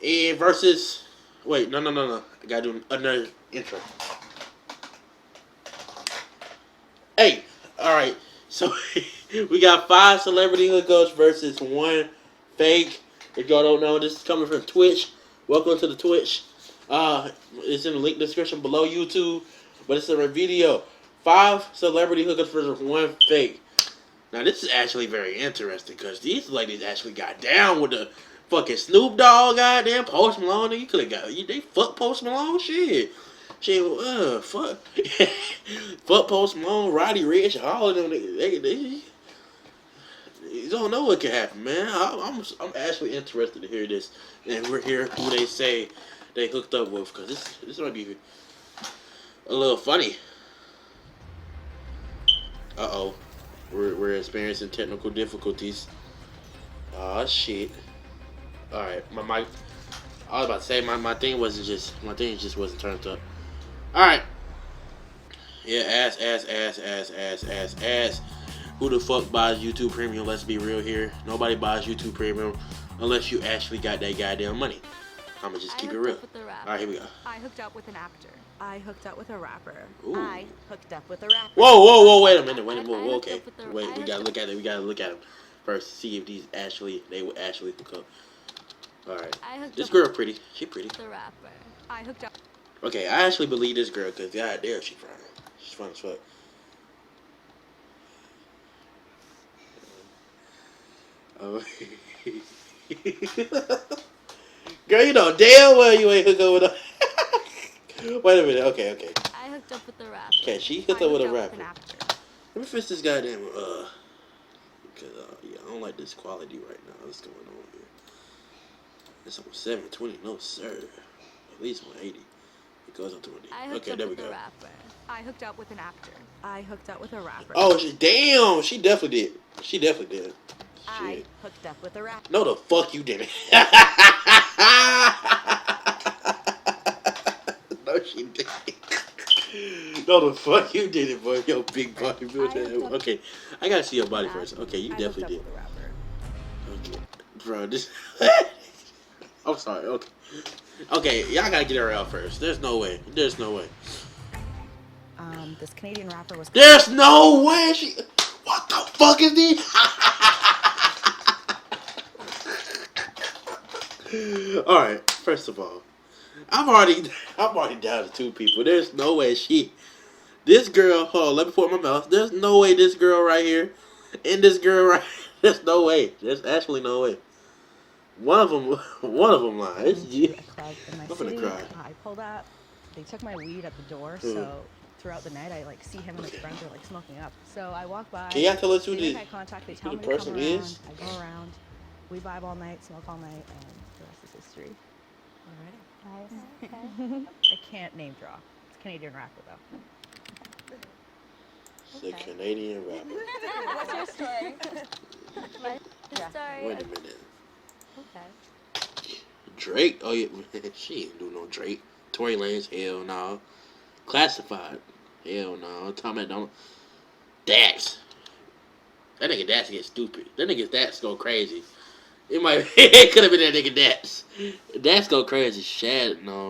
And versus, wait, no. I gotta do another intro. Hey, all right. So we got 5 celebrity hookups versus 1 fake. If y'all don't know, this is coming from Twitch. Welcome to the Twitch. It's in the link description below YouTube, but it's a video. 5 celebrity hookups versus 1 fake. Now this is actually very interesting because these ladies actually got down with the fucking Snoop Dogg, goddamn Post Malone. You could have got they fuck Post Malone, shit. Fuck, fuck Post Malone, Roddy Ricch, all of them. They you don't know what can happen, man. I'm actually interested to hear this, and we're here who they say they hooked up with because this might be a little funny. We're experiencing technical difficulties. Oh shit! All right, my mic. I was about to say my thing just wasn't turned up. All right. Yeah, ass. Who the fuck buys YouTube Premium? Let's be real here. Nobody buys YouTube Premium unless you actually got that goddamn money. I'ma just keep it real. All right, here we go. I hooked up with an actor. I hooked up with a rapper. Ooh. I hooked up with a rapper. Whoa! Wait a minute. Whoa, okay. Wait, we gotta look at it. We gotta look at them first to see if they would actually hook up. All right. This girl pretty. She pretty. The rapper. I hooked up. Okay, I actually believe this girl because goddamn, she fine. She's fine as fuck. Oh. Girl, you know damn well you ain't hooked up with her. Wait a minute. Okay. I hooked up with a rapper. Okay, she hooked up with a rapper. Let me fix this goddamn because yeah, I don't like this quality right now. What's going on here? It's on 720. No sir. At least 180. It goes up to 180. Okay, there we go. I hooked up with an actor. I hooked up with a rapper. Oh, damn! She definitely did. I hooked up with a rapper. No, the fuck you didn't. No, she didn't. No, the fuck you did it, boy. Yo, big body. Okay, I gotta see your body first. Okay, you definitely did. Okay, bro, this. I'm sorry. Okay, y'all gotta get her out first. There's no way. This Canadian rapper was. There's no way she. What the fuck is this? All right. First of all, I'm already down to 2 people. There's no way this girl. Hold on, let me put my mouth. There's no way this girl right here, and this girl right. There's no way. There's actually no way. One of them lies. I'm gonna cry. I pulled up. They took my weed at the door, so throughout the night I see him and his friends are smoking up. So I walk by. Can y'all tell us who the person is? I go around. We vibe all night, smoke all night, and the rest is history. All right. I can't name drop. It's a Canadian rapper though. It's a Canadian rapper. What's your story? My story. Wait a minute. Okay. Drake? Oh yeah, she ain't do no Drake. Tory Lanez? Hell no. Classified? Hell no. Tom don't. Dax. That nigga Dax gets stupid. That nigga Dax go crazy. It could have been that nigga Dax. Dax go crazy. Shad? No.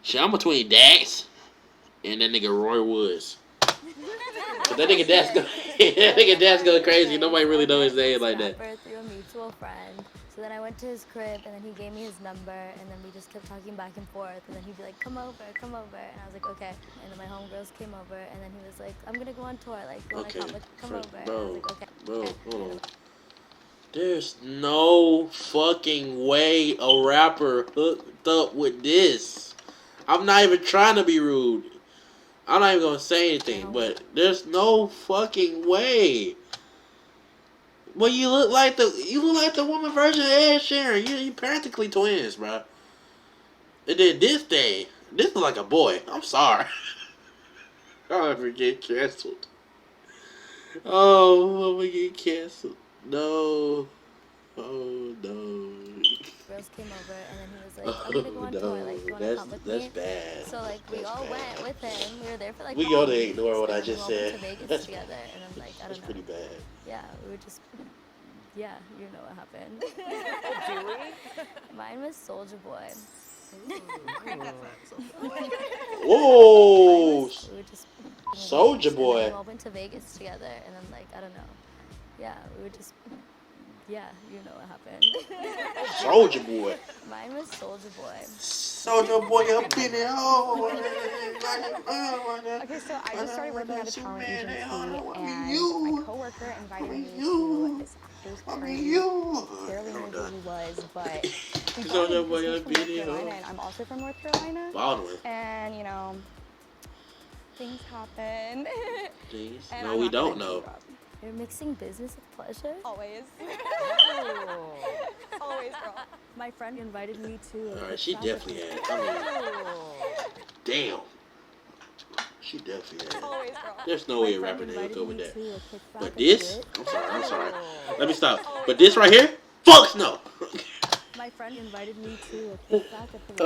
Shit, I'm between Dax and that nigga Roy Woods. But that nigga Dax go crazy. Nobody really know his name like that. Through a mutual friend. So then I went to his crib, and then he gave me his number, and then we just kept talking back and forth, and then he'd be like, come over, and I was like, okay. And then my homegirls came over, and then he was like, I'm gonna go on tour, like, you wanna come over? And I was like, okay. Bro, hold on. There's no fucking way a rapper hooked up with this. I'm not even trying to be rude. I'm not even gonna say anything, but there's no fucking way. Well, you look like the woman version of Ed Sheeran. You practically twins, bro. And then this is like a boy. I'm sorry. I'll ever get canceled. Oh, I'm gonna get canceled. No. Oh no. Girls came over, and then he was like, I'm gonna go on tour, like, you wanna come with me? That's bad. So like we all went with him. We were there for like. We gotta ignore what I just said. We went to Vegas together, and I'm like, I don't know. That's pretty bad. Yeah, we were just. Yeah, you know what happened. Do we? Mine was Soldier Boy. Whoa, We were just Soldier and then we Boy. all went to Vegas together, and then like I don't know, yeah, we were just, yeah, you know what happened. Soldier Boy. Mine was Soldier Boy. Soldier Boy up in it. Okay, so I just started working at a talent agency, and you. my coworker invited me to this actor's party. Barely knew who he was, but we Soldier bonded Boy because up he's in from North it. Carolina, and I'm also from North Carolina. Baldwin. And you know, things happen. Please. And No, I'm we not gonna don't know. interrupt. You're mixing business with pleasure. Always. Always, girl. My friend invited me to. Alright, she definitely had. I mean, damn. She definitely had. Always, girl. There's no way a rapper didn't hook up with that. But this, I'm sorry. Let me stop. But this right here, fuck no. My friend invited me to a kickback at the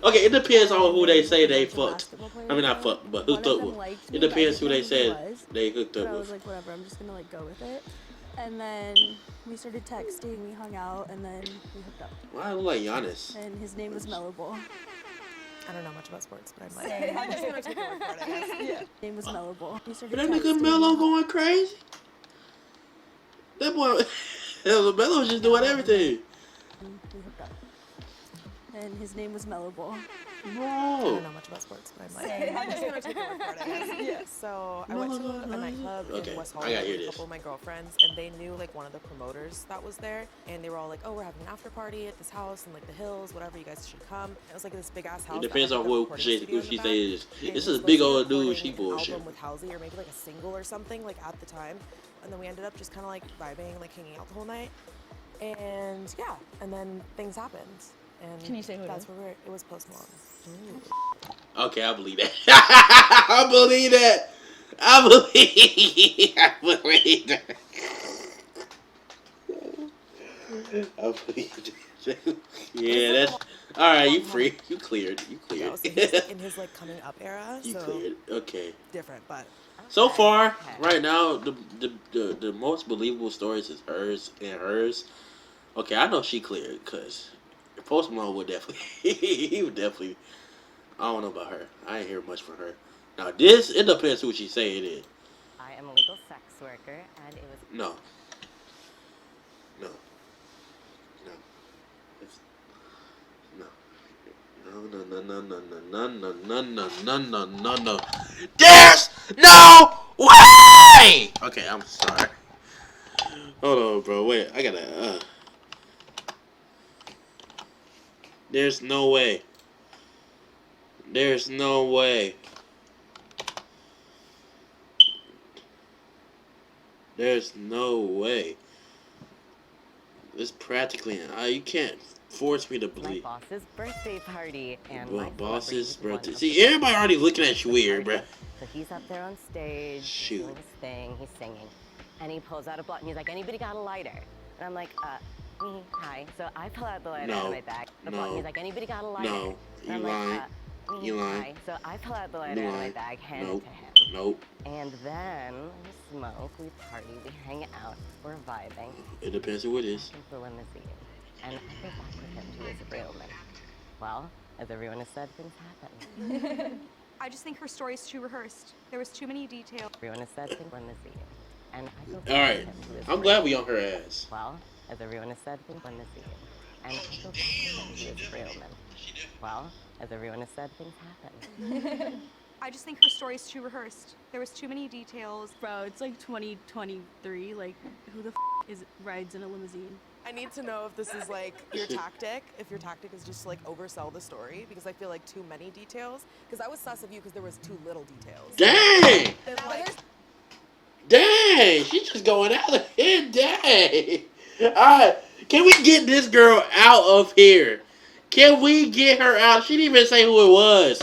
Okay, it depends on who they say they fucked. I mean, not fucked, but hooked up with. It depends who they said they hooked But up I was with. like, whatever, I'm just gonna like go with it. And then we started texting, we hung out, and then we hooked up. Why I look like Giannis? And his name was Mellowball. I don't know much about sports, but I'm like, I'm just gonna take your word for it, I guess. Yeah. His name was Mellowball. We started But that nigga texting. Melo going crazy. That boy, Melo's just doing everything. We hooked up. And his name was Mellowball. I don't Bro. know much about sports, but I'm like, I'm just gonna take your word for it, I guess. Yeah. So I went to a nightclub Okay, in West I Hollywood gotta hear with a this. couple of my girlfriends, and they knew like one of the promoters that was there, and they were all like, "Oh, we're having an after party at this house in like the hills, whatever. You guys should come." It was like this big ass house. It that depends had, on like, a who recording she studio in the back. says. And This he is was big supposed to old be dude. She recording an bullshit. album with Halsey, or maybe like a single or something like at the time, and then we ended up just kind of like vibing, like hanging out the whole night, and yeah, and then things happened. And Can you say who it that's is? where it was Post Malone. Okay, I believe that. I believe that. I believe that. I believe that. Yeah, that's all right. You free. You cleared. You Yeah, cleared. so he's like in his like coming up era, You so cleared. Okay. different, but So far, right now, the most believable stories is hers and hers. Okay, I know she cleared because Post Malone would definitely, he would definitely. I don't know about her. I ain't hear much from her. Now this, it depends who she say it is. I am a legal sex worker, and it was No. No. No. It's, no. No. No. No. No. No. No. No. No. No. No. No. There's no way. Okay, I'm sorry. Hold on, bro. Wait, I gotta. There's no way. There's no way. There's no way. It's practically. You can't force me to my believe. boss's birthday party, and Well, my boss's celebrity was one birthday. of See, the everybody already looking at you weird, bruh. So he's up there on stage, Shoot. doing his thing, he's singing, and he pulls out a blunt, and he's like, "Anybody got a lighter?" And I'm like, me, hi. So I pull out the lighter No. out of my bag, the blunt, and he's like, "Anybody got a lighter?" No, And you I'm lying. like, me, You lying. hi. So I pull out the lighter You out of my lying. bag, hand Nope. it to him. Nope. And then we smoke, we party, we hang out, we're vibing. It depends who it is. Back into the limousine. And I go back with him to his room. And, well, as everyone has said, things happen. I just think her story's too rehearsed. There was too many details. Everyone has said things limousine. And I go back All right. with him to his I'm room. glad we on her ass. Well, as everyone has said, things limousine. And I go back with him to his room. And, well, as everyone has said, things happen. I just think her story's too rehearsed. There was too many details. Bro, it's like 2023. Like, who the rides in a limousine? I need to know if this is like your tactic, if your tactic is just to like oversell the story, because I feel like too many details, because I was sus of you because there was too little details. Dang! And, like, Dang! She's just going out of here. Dang! Alright, can we get this girl out of here? Can we get her out? She didn't even say who it was.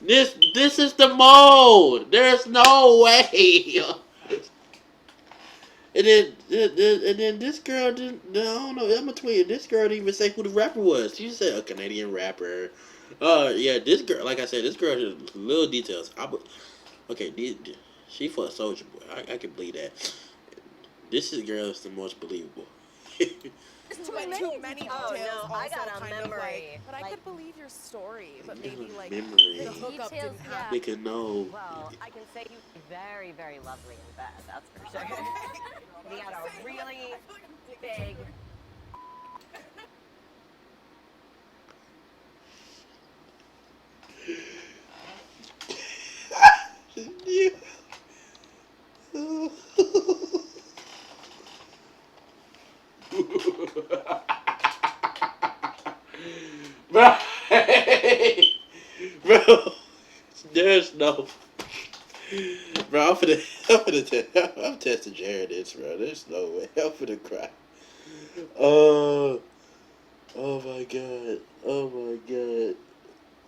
This is the mold. There's no way. And then this girl didn't. I don't know. I'm gonna tweet you. This girl didn't even say who the rapper was. She said a Canadian rapper. Yeah. This girl, like I said, this girl did little details. Okay. She for a Soldier Boy. I can believe that. This girl is the most believable. too many details. Oh, no, I also got a kind of memory. like, but I Like- could believe your story, but maybe like Memory. the hookup Details, didn't yeah. happen. They could know. Well, I can say you were very, very lovely in bed, that's for sure. We had a really big... Bro, bro, there's no, bro. I'm testing Jared this, bro. There's no way. I'm finna cry. Oh my god. Oh my god.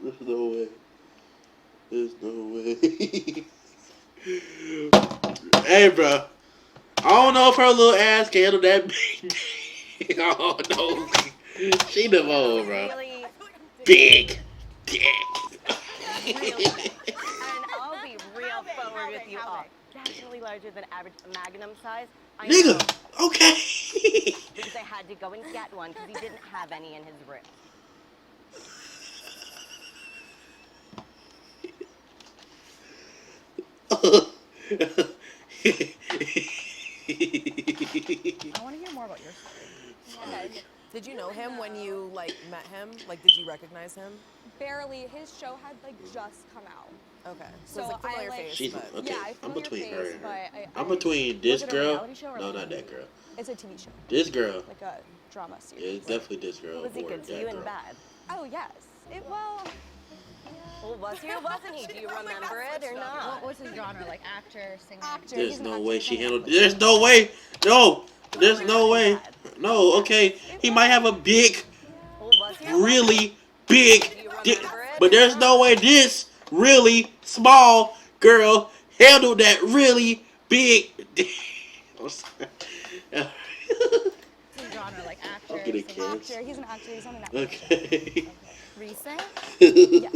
There's no way. There's no way. Hey, bro. I don't know if her little ass can handle that big. I don't know. She the mole, bro. Really Big dick. real big. And I'll be real forward with you all. Definitely larger than average Magnum size. I know, Nigga, okay. because I had to go and get one because he didn't have any in his room. I want to hear more about your story. Okay. Did you know him when you like met him? Like, did you recognize him? Barely. His show had like just come out. Okay, So it's like I, familiar like- face, She's but okay. Yeah, I I'm familiar between face, her and but her. I I'm between this Was it a girl. reality show or No, like not a that girl. It's a TV show, This girl. like a drama series. Yeah, it's definitely this girl. Was he or good to that you in girl. bed? Oh yes. Well, Well, was he or wasn't he? Do you remember it or What not? was his genre? Like actor, singer? actor. There's He's an no actor. way He's she on handled. Netflix. There's no way. No. There's no way. No. Okay. He might have a big, Well, was he or wasn't he? really big Do you dick, remember it but or there's no not? way this really small girl handled that really big dick. I'm sorry. What's his genre? Like actor, I'll get a singer? kiss. Actor. He's an actor. He's on Netflix. Okay. Recent? Yes.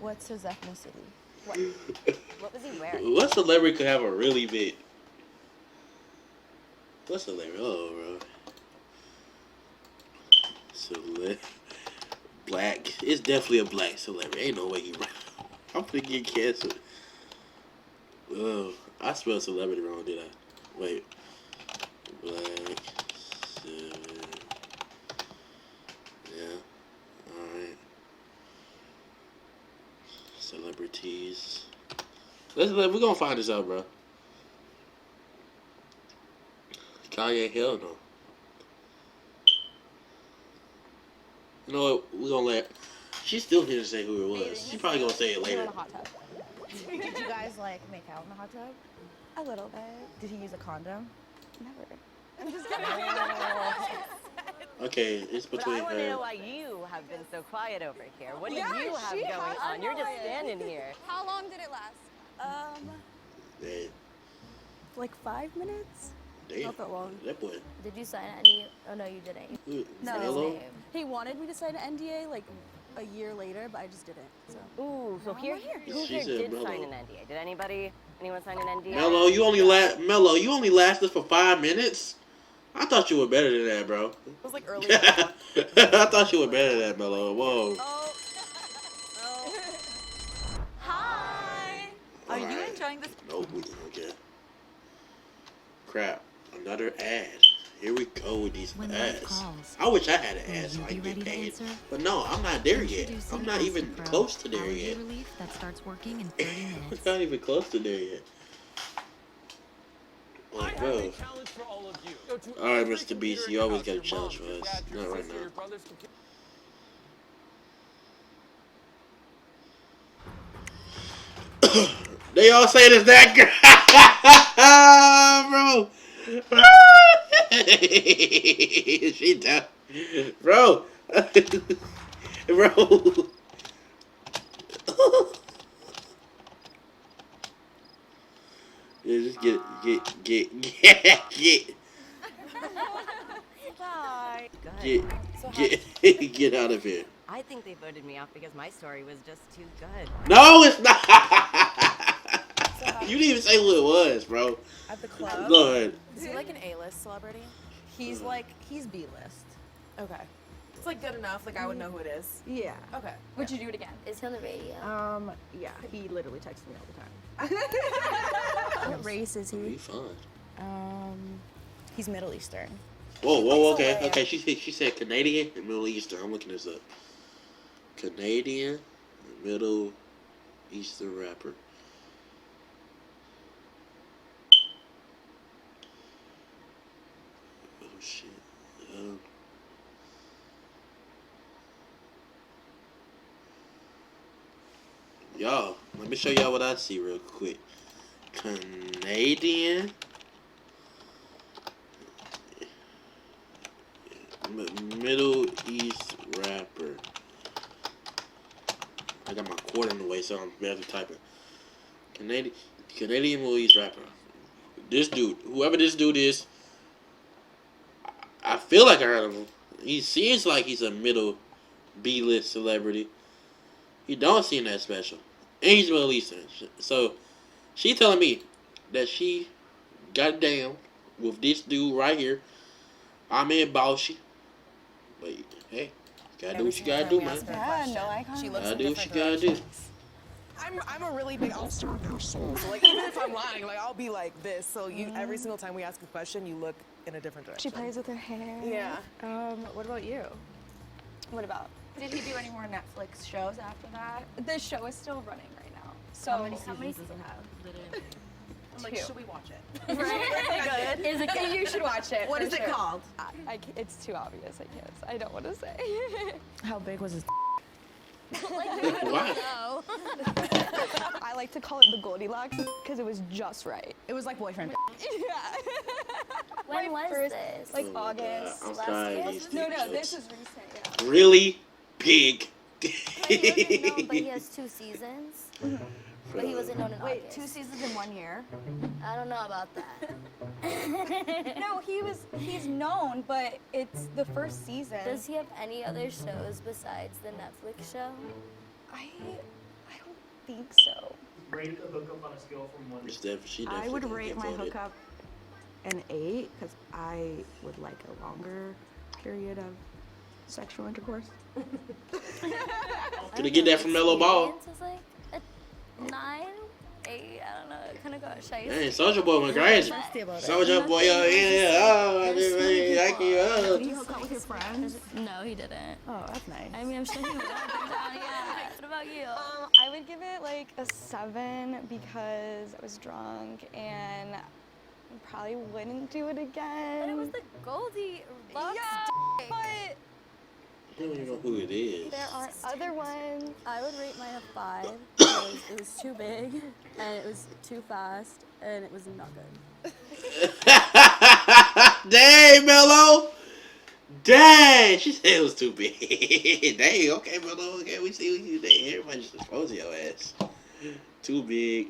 What's his ethnicity? What was he wearing? What celebrity could have a really big? What celebrity? Oh, bro. Black. It's definitely a black celebrity. Ain't no way he. I'm gonna get canceled. Oh, I spelled celebrity wrong, did I? Wait. Black. Yeah. Alright. Celebrities. We're gonna find this out, bro. Kanye, hell no. You know what? We're gonna let. She's still here to say who it was. She's probably gonna say it He's later. in a hot tub. Did you guys like make out in the hot tub? A little bit. Did he use a condom? Never. Okay, it's But between I want to know her. why you have been so quiet over here. What do Yeah, you have she going has on? You're just quiet. standing here. How long did it last? Damn. Like 5 minutes. Damn. Not that long. That boy. Did you sign any? Oh no, you didn't. You No. said his Hello? name. He wanted me to sign an NDA like a year later, but I just didn't. So. Ooh, so here, who She here said did Mello. sign an NDA? Did anyone sign an NDA? Mello, you only lasted for 5 minutes. I thought you were better than that, bro. it was like early. I thought you were better than that, Mello. Whoa. Oh. Hi! Are you Alright. enjoying this? Nope. Okay. Crap. Another ad. Here we go with these When life ads. calls, I wish I had an will ad so you I be can ready get to paid. answer? But no, I'm not there yet. Introducing I'm not even Astapro, close to there allergy yet. relief that starts working in 30 I'm minutes. not even close to there yet. Like, bro. Alright, Mr. Beast, you always got a challenge for us. Not right now. They all say it's that girl, bro. She down, bro, bro. Yeah, just get. Hi. Get, So get out of here. I think they voted me off because my story was just too good. No, it's not. You didn't even say who it was, bro. At the club. Go ahead. Is he like an A-list celebrity? He's like, he's B-list. Okay. It's like good enough. Like I would know who it is. Yeah. Okay. Would you do it again? Is he on the radio? Yeah, he literally texts me all the time. What race is Be he? fun. He's Middle Eastern. Whoa, okay, okay. She said Canadian and Middle Eastern. I'm looking this up. Canadian, Middle Eastern rapper. Oh shit. Y'all, let me show y'all what I see real quick. Canadian. Middle East rapper. I got my cord in the way, so I'm barely typing. Canadian Middle East rapper. This dude, whoever this dude is, I feel like I heard of him. He seems like he's a middle B-list celebrity. He don't seem that special. And he's Middle Eastern. So, she telling me that she got down with this dude right here. I'm in Bauchi. But, hey, gotta do what you gotta do, man. Yeah, no eye She contact. looks Gotta in do what you different gotta do. directions. I'm a really big obstacle person. So like even if I'm lying, like I'll be like this. So you every single time we ask a question, you look in a different direction. She plays with her hair. Yeah. What about you? What about? Did he do any more Netflix shows after that? The show is still running right now. So How many seasons does it have? I'm like, should we watch it? good. Is it good? You should watch it. What for is it sure. called? It's too obvious. I can't. I don't want to say. How big was his? Why? No. I like to call it the Goldilocks because it was just right. It was like boyfriend. Yeah. When was first- this? Like Oh my God, August. I'm last tired year? of these No, TV no, this shows. is recent. Yeah. Really big. He wasn't known, but he has 2 seasons. But he wasn't known in Wait, August. 2 seasons in 1 year? I don't know about that. No, he's known, but it's the first season. Does he have any other shows besides the Netflix show? I don't think so. Rate the hookup on a scale from 1 to 10. She I would definitely rate my voted. hookup an 8 because I would like a longer period of sexual intercourse. Could have get that from Mellow Ball. Experience was like a 9, 8, I don't know. It kind of got shy. Dang, Soulja Boy went crazy. Soulja Boy, I Did you hook up with your friends? No, he didn't. Oh, that's nice. I mean, I'm sure he would have been down, yeah. What about you? I would give it like a 7 because I was drunk and probably wouldn't do it again. But it was the Goldie Locks Yeah, dick. but don't even know who it is. there are other ones. I would rate mine a 5 because it was too big and it was too fast and it was not good. Dang, Mello. Dang, she said it was too big. Dang, okay, Mello. Okay, we see what you did. Everybody just expose your ass. Too big.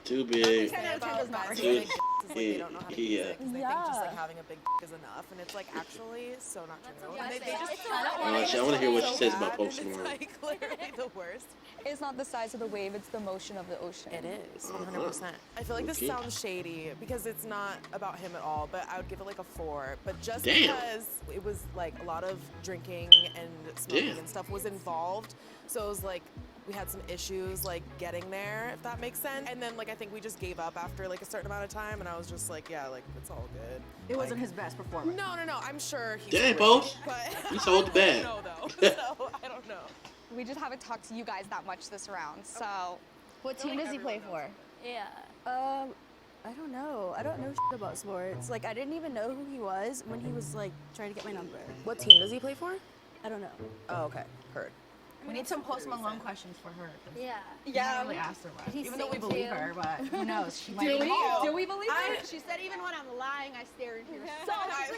Too big. Say about guys with Too- big dicks is like they don't know how to use yeah. it 'cause they think just like having a big dick is enough, and it's like actually so not true. And they just I want to hear what she says about bad, Post and Malone. It's like literally the worst. It's not the size of the wave, it's the motion of the ocean. It is 100%. I feel like this Okay. sounds shady because it's not about him at all, but I would give it like a 4. But just Damn. because it was like a lot of drinking and smoking Damn. and stuff was involved, so it was like we had some issues like getting there, if that makes sense. And then like I think we just gave up after like a certain amount of time, and I was just like, yeah, like it's all good. It wasn't his best performance. No, I'm sure he's Dang, great, Post. but You sold the bag. I don't know though, so I don't know. We just haven't talked to you guys that much this round, so. What team does he play for? Yeah. I don't know. I don't know shit about sports. Like, I didn't even know who he was when he was, like, trying to get my number. What team does he play for? I don't know. Oh, okay, heard. We need some Post Malone questions for her. Yeah. We haven't really asked her much. Did he Even though we sing to believe you? her, but who knows? She might Do be wrong. we believe her? She said even when I'm lying, I stare into your soul. I'm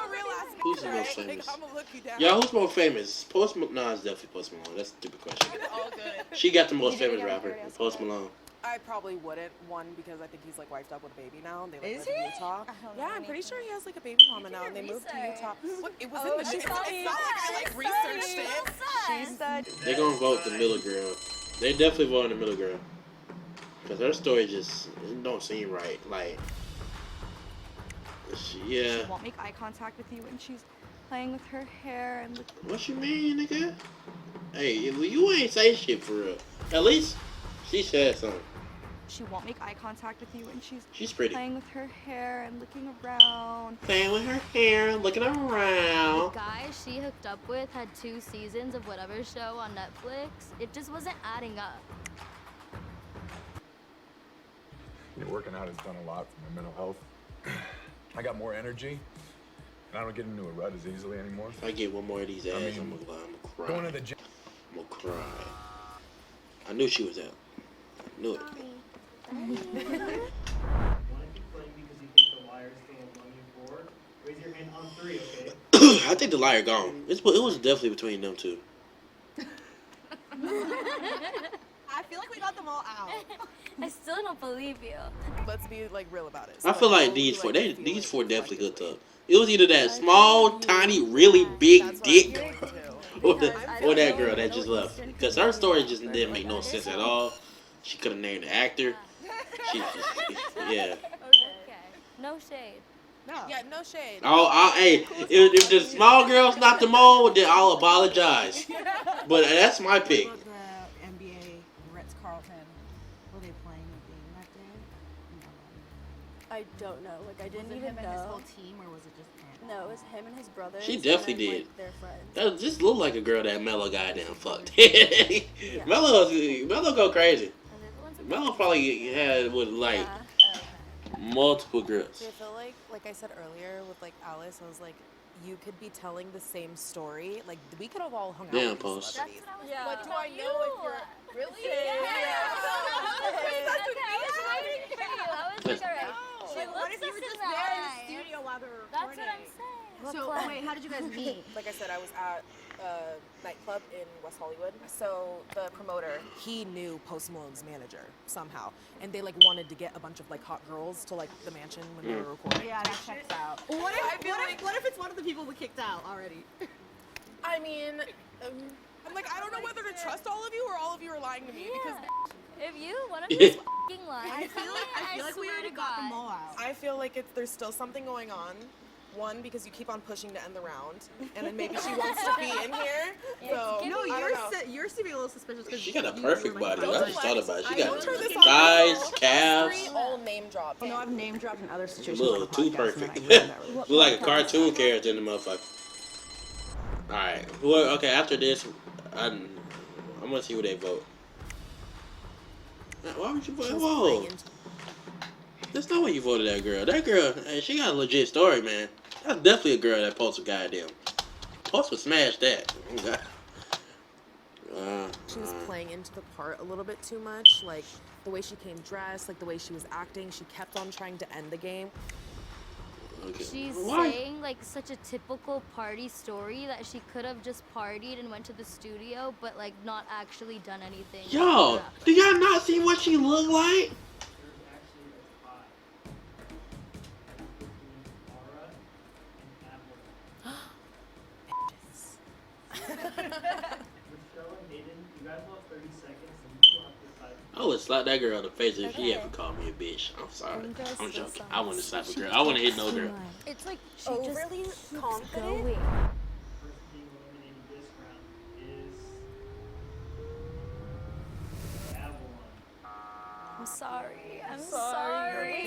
a real ass Who's the bitch, most right? famous? Like, I'ma look you down. Y'all, who's more famous? Post Malone? No, it's definitely Post Malone. That's a stupid question. It's all good. She got the most You didn't famous get rapper, her, yes, Post okay. Malone. I probably wouldn't. One, because I think he's like wifed up with a baby now. And they like, Is live in he? Utah. don't Yeah, know I'm pretty anything. sure he has like a baby mama now, and they moved to Utah. What? It was in the news. It's not like I like researched it. She said, They gonna vote the middle girl. They definitely voting the middle girl. Cause her story just it don't seem right. Like, yeah. She won't make eye contact with you when she's playing with her hair and What you mean, nigga? Hey, you ain't say shit for real. At least she said something. she won't make eye contact with you when She's pretty. playing with her hair and looking around. Playing with her hair, looking around. The guy she hooked up with had 2 seasons of whatever show on Netflix. It just wasn't adding up. Working out has done a lot for my mental health. I got more energy, and I don't get into a rut as easily anymore. If I get one more of these ads, I'm gonna cry. Going to the gym. I'm gonna cry. I knew she was out. I knew it. Want to keep playing because you think the liar is still among you four? Raise your hand on 3, okay? I think the liar gone. It was definitely between them two. I feel like we got them all out. I still don't believe you. Let's be like real about it. I feel like these four definitely hooked up. It was either that small, tiny, really big dick, or that girl that just left. Because her story just didn't make no sense at all. She could have named the actor. She just, yeah. Okay. No shade. No. Yeah, no shade. Hey, if the small girl's not the mole, then I'll apologize. But that's my pick. The NBA Ritz-Carlton, were they playing a game that day? I don't know. Like, I didn't Was it even him know. and his whole team, or was it just him? No, it was him and his brother. She definitely did. Like, their friends. That just looked like a girl that Mello goddamn fucked. Mello go crazy. Mello probably had with like multiple girls. See, I feel like I said earlier with like Alice, I was like, you could be telling the same story. Like we could have all hung out with these Post. celebrities. Yeah. But do I know if you're really? What if you were just there in the studio while they were recording? That's what I'm saying. So, wait, how did you guys meet? Like I said, I was at a nightclub in West Hollywood. So the promoter, he knew Post Malone's manager somehow, and they like wanted to get a bunch of like hot girls to like the mansion when they were recording. Yeah, that checks out. What if it's one of the people we kicked out already? I mean, I'm like, I don't know whether to trust all of you or all of you are lying to me because If you, one of you is f***ing lying. I feel like we already got them all out. I feel like there's still something going on. One, because you keep on pushing to end the round, and then maybe she wants to be in here. So No, I don't know. you're seeming a little suspicious because She got a perfect body. I just thought about it. She got Don't turn this on. thighs, calves. Three all name dropped. You know, I've name dropped in other situations. Look, too on the podcast, perfect. and I really never- Look like a cartoon character in the motherfucker. Alright. Okay, after this, I'm gonna see who they vote. Why would you vote? Whoa. That's not why you voted that girl. That girl, hey, she got a legit story, man. That's definitely a girl that Post would goddamn. Post would smash that. Oh, God. She was playing into the part a little bit too much. Like, the way she came dressed, like the way she was acting, she kept on trying to end the game. Okay. She's Why? saying like such a typical party story that she could have just partied and went to the studio, but like not actually done anything. Yo, do y'all not see what she look like? I would slap that girl in the face if she ever called me a bitch. I'm sorry. I'm joking. I wouldn't slap a girl. I wouldn't hit no girl. It's like she Overly just keeps confident. going. I'm sorry. I'm sorry.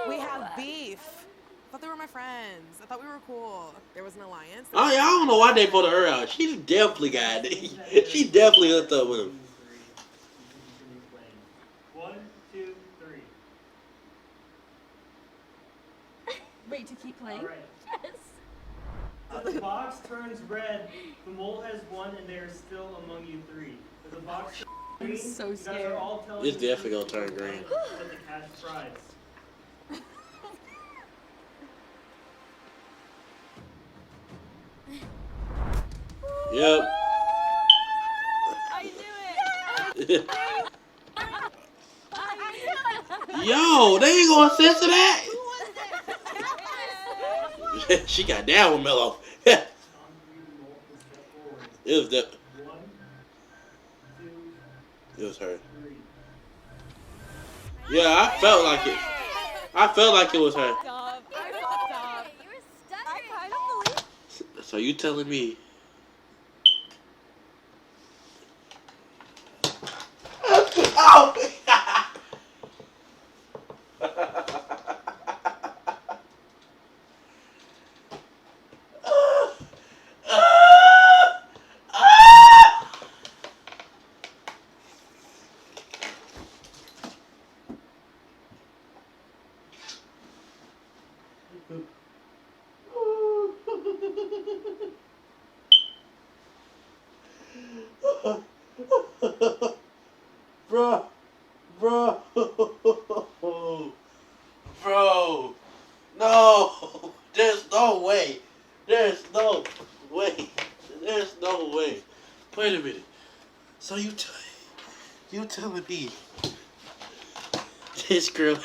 We have beef. I thought they were my friends. I thought we were cool. There was an alliance. Oh yeah, I don't know why they voted her out. She definitely got it. She definitely hooked up with him. 1, 2, 3. Wait, to keep playing? All right. As the box turns red, the mole has won, and they are still among you 3. As the box turns green, so you guys scared. are all telling It's the definitely truth gonna turn green. with the cash prize. Yep. I knew it. Yo, they ain't gonna censor that. She got down with Mello. It was that. 1, 2, It was her. 3. Yeah, I felt like it. I felt like it was her. I fucked up. You were stuttering. I kind of believe. So you telling me? Oh! Bro, bro, bro, no, there's no way, there's no way, there's no way. Wait a minute. So you telling me this girl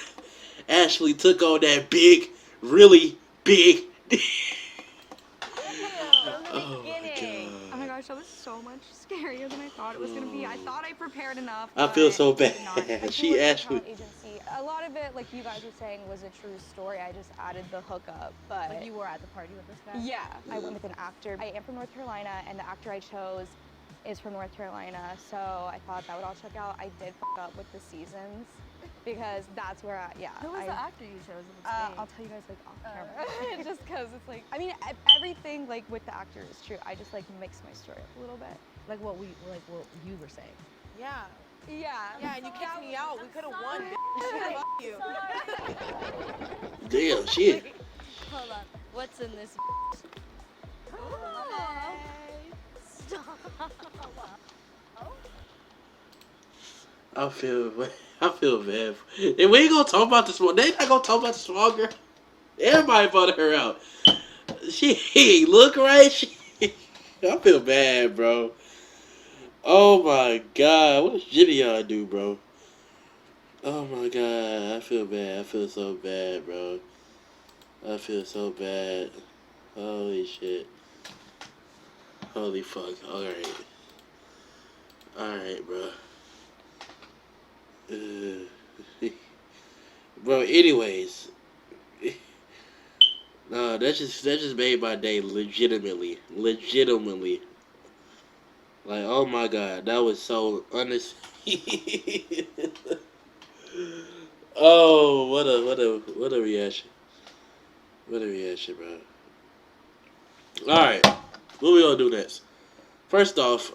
actually took on that big, really big? Oh my god. Oh my gosh, that was so much scarier than I thought it was gonna be. I thought I prepared enough. I feel so but I did bad. not. She actually. Agency. A lot of it, like you guys were saying, was a true story. I just added the hookup, but Like you were at the party with this guy? yeah, I went with an actor. I am from North Carolina, and the actor I chose is from North Carolina, so I thought that would all check out. I did fuck up with the seasons because that's where Who was the actor you chose? I'll tell you guys like off camera, just because it's like, I mean, everything like with the actor is true. I just like mix my story up a little bit. Like what you were saying. Yeah. Yeah. Yeah, and you kicked me out. We could have won, bitch. Fuck you. Damn, shit. Hold on. What's in this? Stop. I feel bad. And we ain't gonna talk about the small. They not gonna talk about the small girl. Everybody voted her out. She ain't look right. I feel bad, bro. Oh my god, what shit y'all do, bro? Oh my god, I feel bad. I feel so bad, bro. I feel so bad. Holy shit. Holy fuck. Alright. Alright, bro. Bro, anyways. No, that just made my day legitimately. Like, oh my god, that was so honest. Oh, what a reaction. What a reaction, bro. Alright. What we gonna do next? First off,